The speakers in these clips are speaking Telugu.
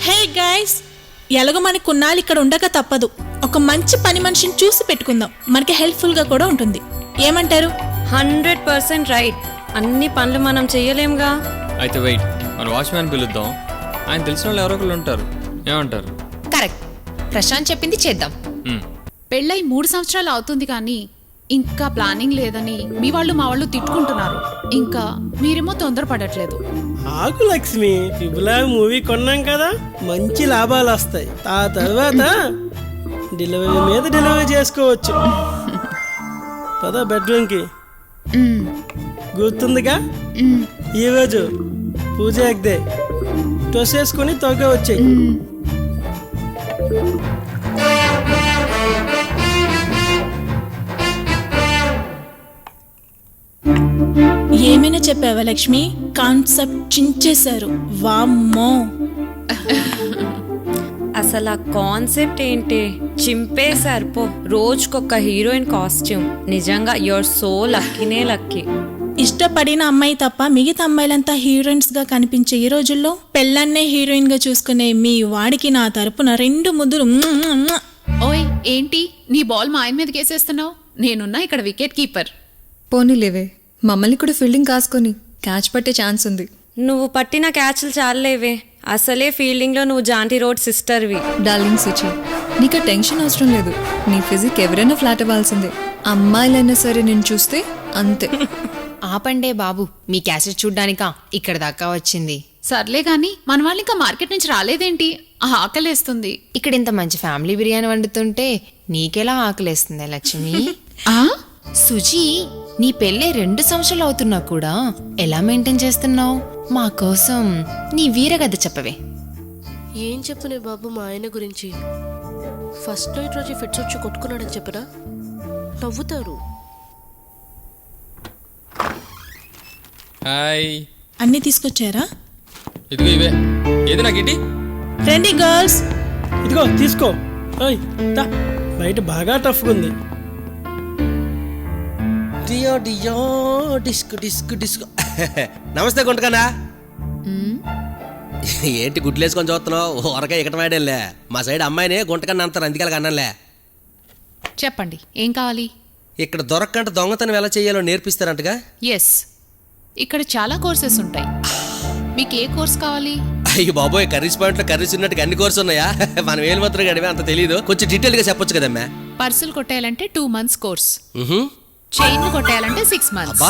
హే గైస్, ఎలాగో మనకి కొన్నాళ్ళు ఇక్కడ ఉండక తప్పదు. ఒక మంచి పని మనిషిని చూసి పెట్టుకుందాం, మనకి హెల్ప్ఫుల్ గా కూడా ఉంటుంది. ఏమంటారు? 100% రైట్. అన్ని పనులు మనం చెయ్యలేంగా. అయితే వెయిట్, మన వాచ్మ్యాన్ పిలుద్దాం. ఆయన తెలిసిన వాళ్ళు ఎవరో ఒకరు ఉంటారు. ఏమంటారు? కరెక్ట్. ప్రశాంత్ చెప్పింది చేద్దాం. పెళ్ళై 3 సంవత్సరాలు అవుతుంది కానీ ఇంకా ప్లానింగ్ లేదని మీ వాళ్ళు మా వాళ్ళు తిట్టుకుంటున్నారు. ఇంకా మీరేమో తొందరపడట్లేదు. ఆకు లక్ష్మి, ఫిబులా మూవీ కొన్నాం కదా, మంచి లాభాలు వస్తాయి. ఆ తర్వాత డెలివరీ మీద డెలివరీ చేసుకోవచ్చు. పద బెడ్రూమ్కి. గుర్తుందిగా, ఈరోజు పూజ ఎగ్దే డ్రెస్ వేసుకొని త్వరగా వచ్చాయి. ఏమైనా చెప్పావా లక్ష్మి? కాన్సెప్ట్ చించేశారు. వామ్మో, అసలు ఆ కాన్సెప్ట్ ఏంటి చింపేశారు. పో, రోజుకొక హీరోయిన్ కాస్ట్యూమ్. నిజంగా యువర్ సో లక్కీనే లక్కీ. ఇష్టపడిన అమ్మాయి తప్ప మిగతా అమ్మాయిలంతా హీరోయిన్స్ గా కనిపించే ఈ రోజుల్లో పెళ్ళన్నే హీరోయిన్ గా చూసుకునే మీ వాడికి నా తరపున 2 ముద్దులు. ఓయ్, ఏంటి నీ బాల్ మా ఆయన మీద కేసేస్తున్నావు? నేనున్నా ఇక్కడ వికెట్ కీపర్. పోనీలేవే, మమ్మల్ని కూడా ఫీల్డింగ్ కాసుకొని క్యాచ్ పట్టే ఛాన్స్ ఉంది. నువ్వు పట్టిన క్యాచ్లు చాలేవే. అసలే ఫీల్డింగ్లో నువ్వు జాంటీ రోడ్ సిస్టర్వి. డార్లింగ్ సుచి, నీకు టెన్షన్ అవసరం లేదు. నీ ఫిజిక్ ఎవరైనా ఫ్లాట్ అవ్వాల్సిందే. అమ్మాయిలైనా సరే నేను చూస్తే అంతే. ఆపండే బాబు, మీ క్యాసెట్ చూడ్డానికా ఇక్కడ దాకా వచ్చింది. సర్లే గాని మన వాళ్ళు ఇంకా మార్కెట్ నుంచి రాలేదేంటి? ఆకలేస్తుంది. ఇక్కడ ఇంత మంచి ఫ్యామిలీ బిర్యానీ వండుతుంటే నీకెలా ఆకలేస్తుంది లక్ష్మి? ఆ సుజీ, నీ పెళ్ళే 2 సంవత్సరాలు అవుతున్నా కూడా ఎలా మెయింటైన్ చేస్తున్నావు? మా కోసం నీ వీరగద్ద చెప్పవే. ఏం చెప్పనే బాబు మా ఆయన గురించి? ఫస్ట్ నైట్ రోజు ఫిట్స్ వచ్చి కొట్టుకున్నాడని చెప్పనా? నవ్వుతారు. హాయ్, అన్ని తీసుకొచ్చారా? ఇదిగో ఇవే. ఏది నాకు ఏంటి? రండి గర్ల్స్. ఇదిగో తీసుకో. ఓయ్ దా, బయట బాగా టఫ్గా ఉంది. డియో డియో డిస్క్ డిస్క్ డిస్క్. నమస్తే గుంటకన్నా. ఏంటి గుడ్లేసుకొని చూస్తున్నావు? ఊరగా ఇక్కడ వాడేలే. మా సైడ్ అమ్మాయినే గుంటకన్నా అంటారు, అందుకే అన్నానులే. చెప్పండి, ఏం కావాలి? ఇక్కడ దొరక్కంటే దొంగతనం ఎలా చేయాలో నేర్పిస్తారంటగా? ఎస్, ఇక్కడ చాలా కోర్సెస్ ఉంటాయి. మీకు ఏ కోర్స్ కావాలి? అయ్యి బాబోయ్, కర్రీస్ పాయింట్లో కర్రీస్ ఉన్నట్టుగా అన్ని కోర్సు ఉన్నాయా? మనం ఏలు మాత్రం గడివే, అంత తెలీదు. కొంచెం డీటెయిల్గా చెప్పొచ్చు కదమ్మా. పర్సులు కొట్టేయాలంటే 2 months కోర్స్. చైన్లు కొట్టేయాలంటే 6 months.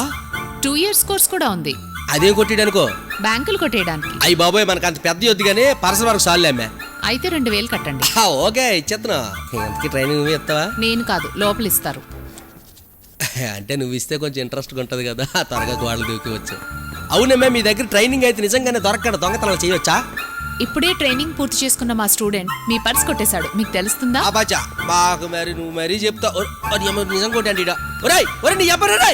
2 years కోర్స్ కూడా ఉంది. అదేం కొట్టిడనుకో? బ్యాంకులు కొట్టేయడానికి. అయ్యి బాబోయ్, మనకు అంత పెద్ద వద్దు కానీ పర్సనల్ వరకు సార్లే అమ్మా. అయితే 2,000 కట్టండి. ఓకే, ఇచ్చేస్తున్నా. ఎంతకి ట్రైనింగ్ నువ్వు ఇస్తావా? నేను కాదు, లోపల ఇస్తారు. అంటే నువ్వు ఇస్తే కొంచెం ఇంట్రెస్ట్గా ఉంటుంది కదా, త్వరగా గోడలు దూకివచ్చు. అవునమ్మా, మీ దగ్గర ట్రైనింగ్ అయితే నిజంగానే దొరకకుండా దొంగతనాలు చేయవచ్చా? ఇప్పుడే ట్రైనింగ్ పూర్తి చేసుకున్న మా స్టూడెంట్ మీ పర్స్ కొట్టేశాడు. మీకు తెలుస్తుందా? అబాచా, బాగా మరి నువ్వు మరీ చెప్తా. నిజం కొట్టండి. నీ చెప్పరా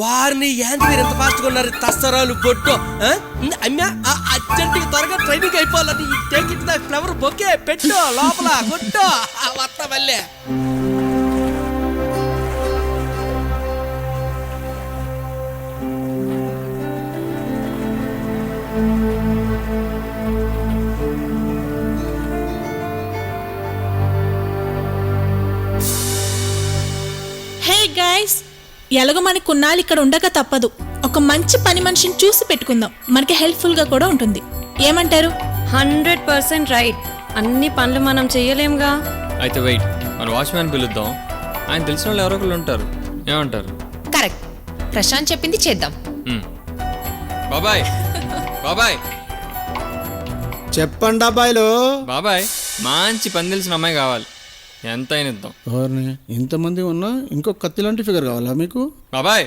వారిని ఏంటి మీరు ఎంత ఫాస్ట్గా ఉన్నారు? తస్తరాలు బొట్టు అమ్మా, అర్జెంట్గా త్వరగా ట్రైనింగ్ అయిపోవాలని take it the flower bouquet పెట్టు లోపల కొట్టు వస్తా మళ్ళీ. హే గైస్, ఎలాగో మనకి కొన్నాళ్ళు ఇక్కడ ఉండక తప్పదు. ఒక మంచి పని మనిషిని చూసి పెట్టుకుందాం, మనకి హెల్ప్ఫుల్ గా కూడా ఉంటుంది. ఏమంటారు? 100% రైట్. అన్ని పనులు మనం చెయ్యలేంగా. అయితే వెయిట్, మన వాచ్మ్యాన్ పిలుద్దాం. ఆయన తెలిసిన వాళ్ళు ఎవరో ఒకరు ఉంటారు. ఏమంటారు? కరెక్ట్. ప్రశాంత్ చెప్పింది చేద్దాం. బాబాయ్, బాబాయ్, చెప్పండి అబ్బాయిలు. బాబాయ్, మంచి పని తెలిసిన అమ్మాయి కావాలి. ఎంత అయినా ఇద్దాం. ఎవరిని? ఇంతమంది ఉన్నా ఇంకో కత్తి లాంటి ఫిగర్ కావాలా మీకు? బాబాయ్,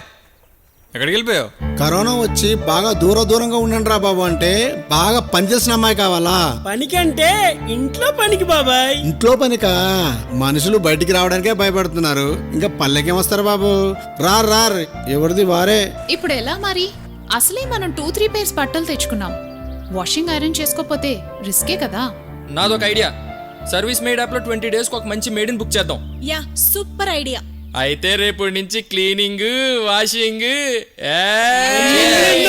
ఎక్కడికి వెళ్ళిపోయావు? కరోనా వచ్చి బాగా దూరంగా ఉండండి రా బాబు అంటే బాగా పనిచేసిన అమ్మాయి కావాలా? పనికంటే ఇంట్లో పనికి బాబాయ్. ఇంట్లో పనికా? మనుషులు బయటికి రావడానికే భయపడుతున్నారు, ఇంకా పల్లెకేం వస్తారు బాబు? రార్ ఎవరిది వారే. ఇప్పుడు ఎలా మరి? అసలే మనం 2-3 pairs బట్టలు తెచ్చుకున్నాం. వాషింగ్ ఐరన్ చేసుకోకపోతే రిస్కే కదా. నాదొక ఐడియా. సర్వీస్ మేడ్ యాప్లో 20 daysకి ఒక మంచి మేడ్ని బుక్ చేద్దాం. Yeah, super idea. అయితే రేపటి నుంచి క్లీనింగ్, వాషింగ్.